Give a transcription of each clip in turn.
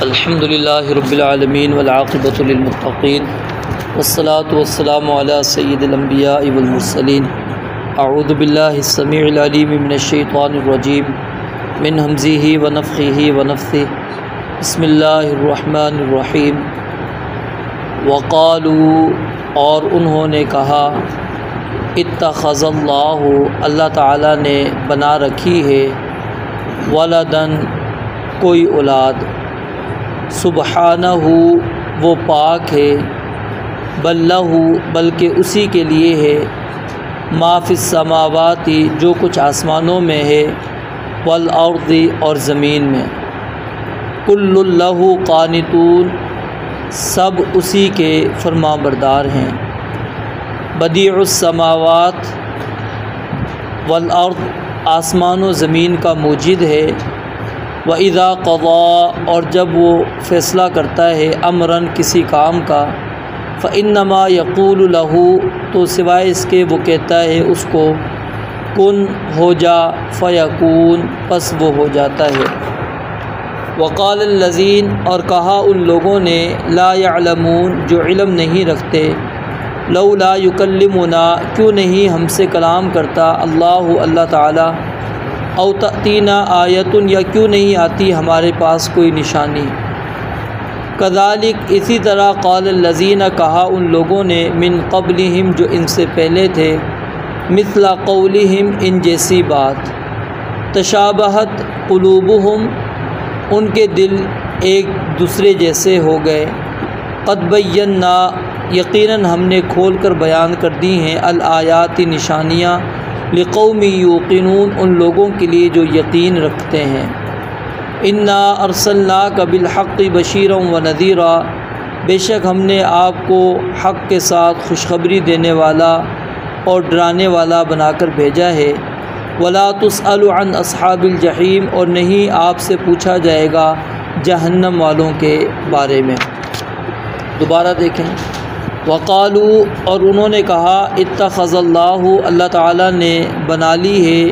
अल्हम्दुलिल्लाहि रब्बिल आलमीन वल आक़िबतु लिल मुत्तक़ीन वस्सलातु वस्सलामु अला सय्यिदिल अंबियाइ वल मुरसलीन। अऊज़ु बिल्लाहिस समीइल अलीम मिनश शैतानिर रजीम मिन हमज़िही व नफ़्ख़िही व नफ़्सिही। बिस्मिल्लाहिर रहमानिर रहीम। वक़ालू, और उन्होंने कहा, इत्तख़ज़ल्लाहु, अल्लाह ताला ने बना रखी है, वलदन, कोई औलाद, सुबहानहू, वो पाक है, बल्लहू, बल्कि उसी के लिए है, मा फ़िस समावाति, जो कुछ आसमानों में है, वल अर्ज़ि, और ज़मीन में, कुल्लुन लहू क़ानितून, सब उसी के फरमाबरदार हैं। बदीउस समावात वल अर्ज़, आसमान व ज़मीन का मूजिद है। व इज़ा क़ज़ा, और जब वो फ़ैसला करता है, अमरन, किसी काम का, फ़इन्नमा यक़ूलु लहू, तो सिवाय इसके वो कहता है उसको, कुन, हो जा, फ़यकून, पस वो हो जाता है। वक़ालल्लज़ीन, और कहा उन लोगों ने, ला यअलमून, जो इल्म नहीं रखते, लौला युकल्लिमुना, क्यों नहीं हमसे कलाम करता, अल्लाह ताला, औ तअतीना आयतुन, या क्यों नहीं आती हमारे पास कोई निशानी। कज़ालिक, इसी तरह, क़ालल्लज़ीन, कहा उन लोगों ने, मिन क़ब्लिहिम, जो इनसे पहले थे, मिस्ला क़ौलिहिम, इन जैसी बात, तशाबहत क़ुलूबुहुम, उनके दिल एक दूसरे जैसे हो गए, क़द बय्यन्ना, यकीनन हमने खोल कर बयान कर दी हैं, अल आयाति, निशानियाँ, लिक़ौमी यूक़िनून, उन लोगों के लिए जो यकीन रखते हैं। इन्ना अरसलनाका बिलहक़्क़ि बशीरन व नज़ीरा, बेशक हमने आपको हक़ के साथ खुशखबरी देने वाला और डराने वाला बनाकर भेजा है। वला तुसअलु अन अस्हाबिल जहीम, और नहीं आपसे पूछा जाएगा जहन्नम वालों के बारे में। दोबारा देखें। वक़ालू, और उन्होंने कहा, इत्तख़ज़ल्लाहु, अल्लाह ताला ने बना ली है,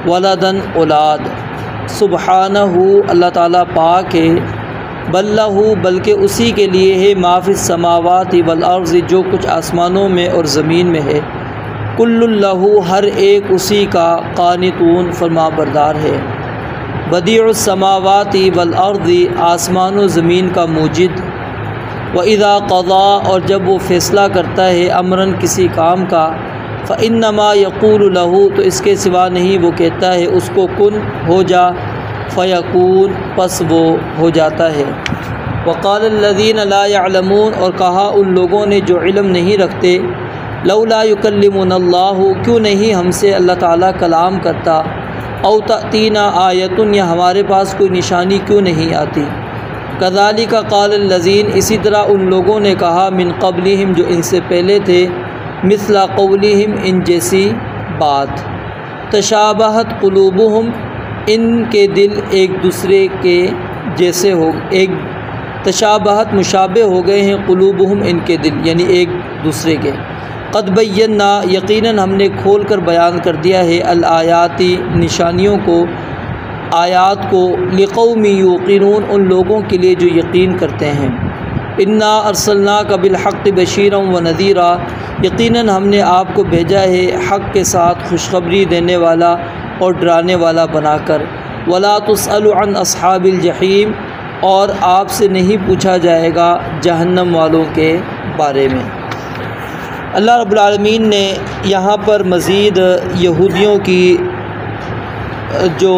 वलदन, औलाद, सुबहानहू, अल्लाह ताला पाक है, बल्लहू, बल्कि उसी के लिए है, मा फ़िस समावाति वल अर्ज़ि, जो कुछ आसमानों में और ज़मीन में है, कुल्लुन लहू, हर एक उसी का, क़ानितून, फरमाबरदार है। बदीउस समावाति वल अर्ज़ि, आसमान व ज़मीन का मूजिद। व इज़ा क़ज़ा, और जब वो फ़ैसला करता है, अमरन, किसी काम का, फ़इन्नमा यक़ूलु लहू, तो इसके सिवा नहीं वो कहता है उसको, कुन, हो जा, फ़यकून, पस वो हो जाता है। वक़ालल्लज़ीन ला यअलमून, और कहा उन लोगों ने जो इल्म नहीं रखते, लौला युकल्लिमुनल्लाहु, क्यों नहीं हमसे अल्लाह ताला कलाम करता, औ तअतीना आयतुन, या हमारे पास कोई निशानी क्यों नहीं आती। कज़ालिका क़ालल्लज़ीन, इसी तरह उन लोगों ने कहा, मिन क़ब्लिहिम, जो इनसे पहले थे, मिस्ला क़ौलिहिम, इन जैसी बात, तशाबहत क़ुलूबुहुम, इनके दिल एक दूसरे के जैसे हो, एक तशाबहत, मुशाबे हो गए हैं, क़ुलूबुहुम, इनके दिल, यानी एक दूसरे के। क़द बय्यन्ना, यकीनन हमने खोल कर बयान कर दिया है, अल आयाति, निशानियों को, आयात को, लिक़ौमी यूक़िनून, उन लोगों के लिए जो यकीन करते हैं। इन्ना अरसलनाका बिलहक़्क़ि बशीरन व नज़ीरा, यकीनन हमने आपको भेजा है हक़ के साथ खुशखबरी देने वाला और डराने वाला बनाकर। वला तुसअलु अन अस्हाबिल जहीम, और आपसे नहीं पूछा जाएगा जहन्नम वालों के बारे में। अल्लाह रब्बुल आलमीन ने यहाँ पर मज़ीद यहूदियों की जो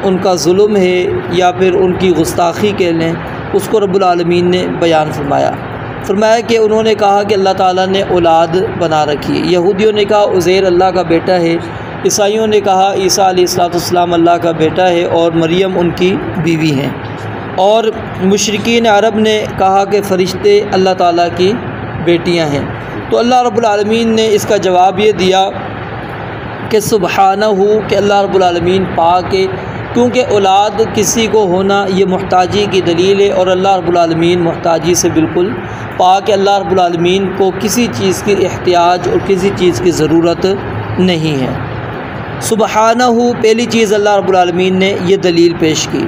उनका जुल्म है या फिर उनकी गुस्ताखी कह लें, उसको रब्बुल आलमीन ने बयान फरमाया कि उन्होंने कहा कि अल्लाह ताला ने औलाद बना रखी है। यहूदियों ने कहा उज़ैर अल्लाह का बेटा है, ईसाइयों ने कहा ईसा अलैहिस्सलाम अल्लाह का बेटा है और मरियम उनकी बीवी हैं, और मुशरिकीन अरब ने कहा कि फ़रिश्ते अल्लाह ताला की बेटियां हैं। तो अल्लाह रब्बुल आलमीन ने इसका जवाब ये दिया कि सुबहानहू, कि अल्लाह रब्बुल आलमीन पाक है, क्योंकि औलाद किसी को होना ये मुहताजी की दलील है, और अल्लाह रब्बुल आलमीन मुहताजी से बिल्कुल पाक है। अल्लाह रब्बुल आलमीन को किसी चीज़ की एहतियाज और किसी चीज़ की ज़रूरत नहीं है। सुबहानहू, पहली चीज़ अल्लाह रब्बुल आलमीन ने ये दलील पेश की।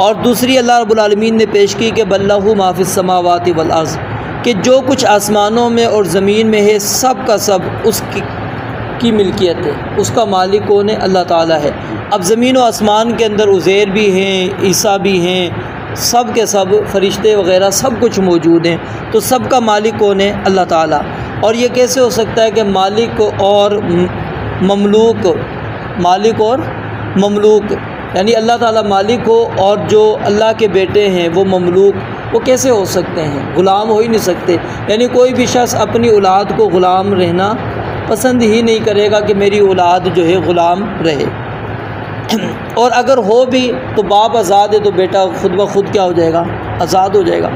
और दूसरी अल्लाह रब्बुल आलमीन ने पेश की कि बल्लहु मा फिस समावाति वल अर्ज़, कि जो कुछ आसमानों में और ज़मीन में है सब का सब उसकी मिल्कियत है, उसका मालिक कौन है? अल्लाह ताला है। अब ज़मीन व आसमान के अंदर उज़ैर भी हैं, ईसा भी हैं, सब के सब फरिश्ते वग़ैरह सब कुछ मौजूद हैं, तो सब का मालिक कौन है? अल्लाह ताला। और ये कैसे हो सकता है कि मालिक और ममलूक, मालिक और ममलूक यानी अल्लाह ताला मालिक हो और जो अल्लाह के बेटे हैं वो ममलूक, वो कैसे हो सकते हैं? ग़ुलाम हो ही नहीं सकते। यानी कोई भी शख्स अपनी औलाद को ग़ुलाम रहना पसंद ही नहीं करेगा कि मेरी औलाद जो है ग़ुलाम रहे। और अगर हो भी तो बाप आज़ाद है तो बेटा खुद ब खुद क्या हो जाएगा? आज़ाद हो जाएगा।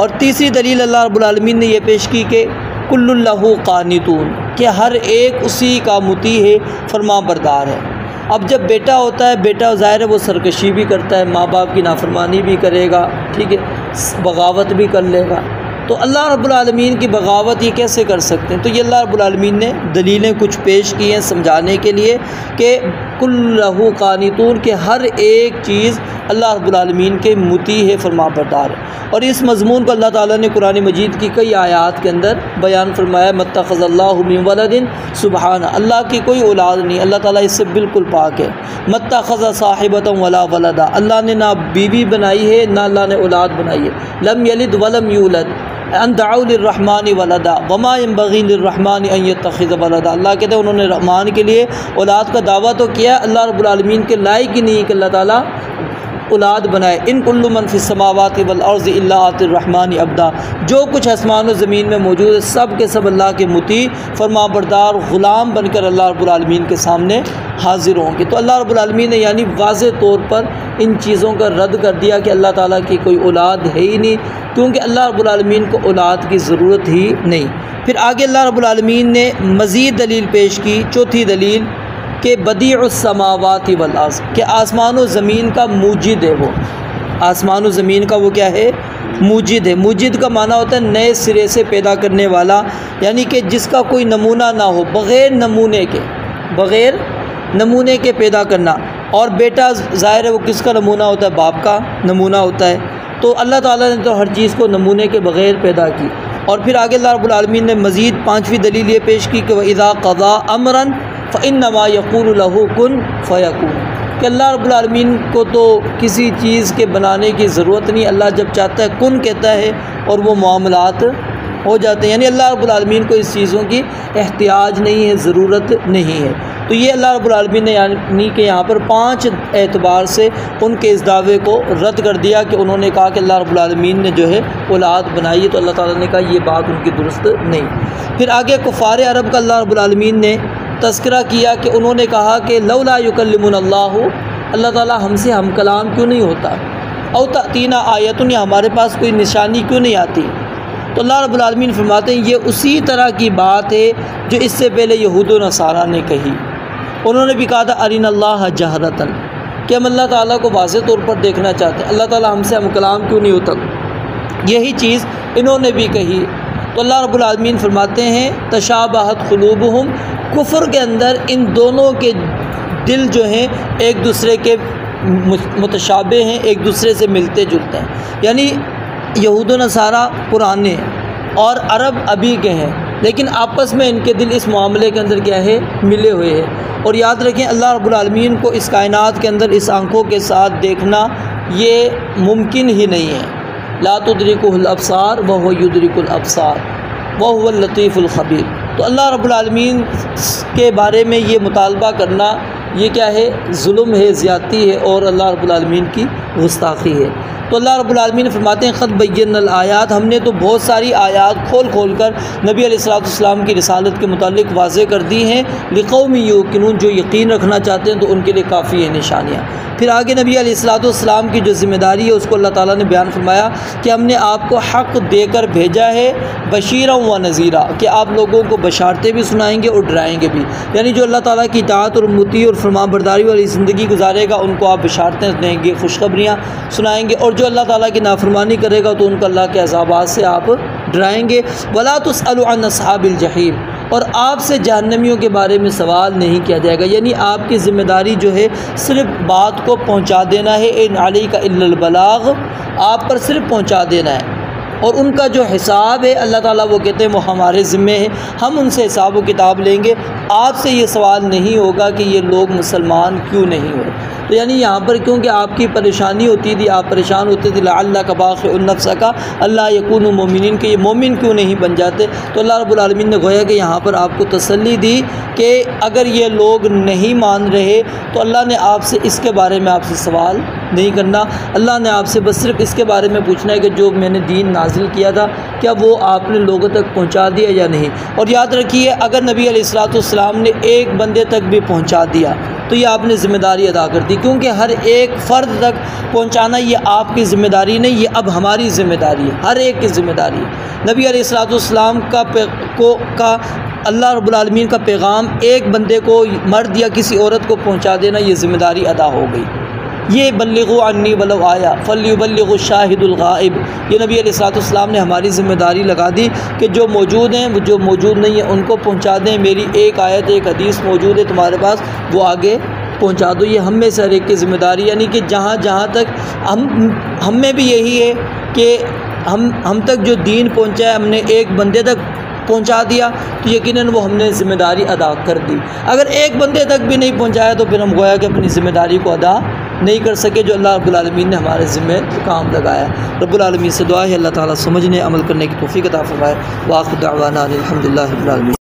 और तीसरी दलील अल्लाह रब्बुल आलमीन ने यह पेश की कि कुल्लुन लहू क़ानितून, कि हर एक उसी का मुती है, फरमा बरदार है। अब जब बेटा होता है, बेटा ज़ाहिर है वो सरकशी भी करता है, माँ बाप की नाफरमानी भी करेगा, ठीक है, बगावत भी कर लेगा। तो अल्लाह रब्बुल आलमीन की बगावत ये कैसे कर सकते हैं? तो ये अल्लाह रब्बुल आलमीन ने दलीलें कुछ पेश की हैं समझाने के लिए कि कुल्लहू क़ानितून, के हर एक चीज़ अल्लाह रब्बुल आलमीन के मुती है, फरमाबरदार है। और इस मज़मून को अल्लाह ताला ने कुरान मजीद की कई आयात के अंदर बयान फरमाया, मत्तख़ज़ल्लाहु मिन वलदिन सुबहाना, अल्लाह की कोई औलाद नहीं, अल्लाह ताला इससे बिल्कुल पाक है। मत्तख़ज़ साहिबतन वला वलदा, अल्लाह ने ना बीवी बनाई है ना अल्लाह ने औलाद बनाई है। लम यलिद वलम यूलद अन दअउ लिर्रहमानि वलदा वमा यंबग़ी लिर्रहमानि अन यत्तख़िज़ वलदा, अल्लाह कहते हैं उन्होंने रहमान के लिए औलाद का दावा तो किया, अल्लाह रब्बुल आलमीन के लायक ही नहीं कि अल्लाह ताला औलाद बनाए। इन कुल्लु मन फिस समावाति वल अर्ज़ि इल्ला आतिर रहमानि अब्दा, जो कुछ आसमान और ज़मीन में मौजूद है सब के सब अल्लाह के मुती फरमाबरदार ग़ुलाम बनकर अल्लाह रब्बुल आलमीन के सामने हाजिर होंगे। तो अल्लाह रब्बुल आलमीन ने यानी वाज़े तौर पर इन चीज़ों का रद्द कर दिया कि अल्लाह ताला की कोई औलाद है ही नहीं, क्योंकि अल्लाह रब्बुल आलमीन को औलाद की ज़रूरत ही नहीं। फिर आगे अल्लाह रब्बुल आलमीन ने मज़ीद दलील पेश की, चौथी दलील कि बदीउस समावाति वल अर्ज़, कि आसमान व ज़मीन का मूजिद है वो, आसमान व ज़मीन का वो क्या है? मूजिद है। मूजिद का माना होता है नए सिरे से पैदा करने वाला, यानी कि जिसका कोई नमूना ना हो, बग़ैर नमूने के पैदा करना। और बेटा ज़ाहिर है वो किसका नमूना होता है? बाप का नमूना होता है। तो अल्लाह ताला ने तो हर चीज़ को नमूने के बग़ैर पैदा की। और फिर आगे अल्लाह रब्बुल आलमीन ने मज़ीद पाँचवीं दलील ये पेश की कि वइज़ा क़ज़ा अमरन फ़इन्नमा यक़ूलु लहू कुन फ़यकून, कि अल्लाह रब्बुल आलमीन को तो किसी चीज़ के बनाने की ज़रूरत नहीं, अल्लाह जब चाहता है कुन कहता है और वो मामलात हो जाते हैं। यानी अल्लाह रब्बुल आलमीन को इस चीज़ों की एहतियाज नहीं है, ज़रूरत नहीं है। तो ये अल्लाह रब्बुल आलमीन ने यानी कि यहाँ पर 5 एतबार से उनके इस दावे को रद्द कर दिया कि उन्होंने कहा कि अल्लाह रब्बुल आलमीन ने जो है औलाद बनाई है, तो अल्लाह ताला ने कहा ये बात उनकी दुरुस्त नहीं। फिर आगे कुफ़ार अरब का अल्लाह रब्बुल आलमीन ने तज़किरा किया कि उन्होंने कहा कि लौला युकल्लिमुनल्लाहु, अल्लाह ताला हमसे हम कलाम क्यों नहीं होता, औ तातीना आयतुन, या हमारे पास कोई निशानी क्यों नहीं आती। तो अल्लाह रब्बुल आलमीन फरमाते हैं ये उसी तरह की बात है जो इससे पहले यहूद व नसारा ने कही। उन्होंने भी कहा था अरिनल्लाह जहरतन, कि हम अल्लाह ताला को वाज़े तौर पर देखना चाहते हैं, अल्लाह ताला हमसे हम कलाम क्यों नहीं होता। यही चीज़ इन्होंने भी कही। तो अल्लाह रब्बुल आलमीन फरमाते हैं तशाबहत क़ुलूबुहुम, कुफ्र के अंदर इन दोनों के दिल जो हैं एक दूसरे के मुतशाबे हैं, एक दूसरे से मिलते जुलते हैं। यानी यहूद व नसारा पुराने और अरब अभी के हैं, लेकिन आपस में इनके दिल इस मामले के अंदर क्या है? मिले हुए हैं। और याद रखें अल्लाह रब्बुल आलमीन को इस कायनात के अंदर इस आँखों के साथ देखना ये मुमकिन ही नहीं है। ला तुदरिकुहुल अब्सार व हुवा युदरिकुल अब्सार व हुवल लतीफ़ुल ख़बीर। तो अल्लाह रब्बुल आलमीन के बारे में ये मुतालबा करना ये क्या है? जुल्म है, ज़्यादती है और अल्लाह रब्बुल आलमीन की गुस्ताखी है। तो अल्लाह रब्बुल आलमीन फरमाते हैं क़द बय्यनल आयात, हमने तो बहुत सारी आयात खोल कर नबी अलैहिस्सलाम की रिसालत के मुतालिक वाज़े कर दी हैं, लिक़ौमी युक़िनून, जो यकीन रखना चाहते हैं तो उनके लिए काफ़ी है निशानियाँ। फिर आगे नबी अलैहिस्सलाम की जो ज़िम्मेदारी है उसको अल्लाह ताला ने बयान फरमाया कि हमने आपको हक़ देकर भेजा है, बशीरा व नज़ीरा, कि आप लोगों को बशारतें भी सुनाएंगे और डराएंगे भी। यानी जो अल्लाह ताला की इताअत और मुती और फरमाबरदारी वाली ज़िंदगी गुजारेगा उनको आप बशारतें देंगे, खुशखबरियाँ सुनाएंगे, और जो अल्लाह ताला की नाफरमानी करेगा तो उनको अल्लाह के अज़ाबात से आप डराएंगे। वला तुसअलु अन अस्हाबिल जहीम, और आपसे जहन्नमियों के बारे में सवाल नहीं किया जाएगा। यानी आपकी ज़िम्मेदारी जो है सिर्फ़ बात को पहुँचा देना है, इन अलैका इल्लल बलाग, आप पर सिर्फ पहुँचा देना है। और उनका जो हिसाब है अल्लाह ताला वो कहते हैं वो हमारे ज़िम्मे है, हम उनसे हिसाब व किताब लेंगे। आपसे ये सवाल नहीं होगा कि ये लोग मुसलमान क्यों नहीं हो। तो यानी यहाँ पर क्योंकि आपकी परेशानी होती थी, आप परेशान होते थे, अल्लाह का बाक़िउन नफ्स का अल्लाह यकूनु मोमिनीन, के ये मोमिन क्यों नहीं बन जाते। तो अल्लाह रब्बुल आलमीन ने गोया कि यहाँ पर आपको तसल्ली दी कि अगर ये लोग नहीं मान रहे तो अल्लाह ने आपसे इसके बारे में आपसे सवाल नहीं करना। अल्लाह ने आपसे बस सिर्फ इसके बारे में पूछना है कि जो मैंने दीन नाजिल किया था क्या वो आपने लोगों तक पहुंचा दिया या नहीं। और याद रखिए, अगर नबी अलैहिस्सलाम ने एक बंदे तक भी पहुंचा दिया तो ये आपने ज़िम्मेदारी अदा कर दी, क्योंकि हर एक फ़र्द तक पहुंचाना ये आपकी ज़िम्मेदारी नहीं, ये अब हमारी ज़िम्मेदारी है, हर एक की ज़िम्मेदारी है। नबी अलैहिस्सलाम का अल्लाह रब्बुल आलमीन का पैगाम एक बंदे को, मर्द या किसी औरत को पहुंचा देना, ये ज़िम्मेदारी अदा हो गई। ये बल्लिगु अन्नी वलो आया फल्युबल्लिगु शाहिदुल गाइब, ये नबी अलैहिस्सलाम ने हमारी ज़िम्मेदारी लगा दी कि जो मौजूद हैं, वो जो मौजूद नहीं है उनको पहुंचा दें। मेरी एक आयत, एक हदीस मौजूद है तुम्हारे पास, वो आगे पहुंचा दो। ये हम में से हर एक की ज़िम्मेदारी, यानी कि जहाँ तक हम में भी यही है कि हम तक जो दीन पहुँचा है, हमने एक बंदे तक पहुंचा दिया तो यकीनन वो हमने ज़िम्मेदारी अदा कर दी। अगर एक बंदे तक भी नहीं पहुंचाया तो फिर हम गोया कि अपनी ज़िम्मेदारी को अदा नहीं कर सके जो अल्लाह रब्बुल आलमीन ने हमारे ज़िम्मे काम लगाया। रब्बुल आलमीन से दुआ है अल्लाह ताला समझने अमल करने की तौफीक अता फरमाए। व आखिर दावाना अनिल हम्दुलिल्लाहि रब्बिल आलमीन।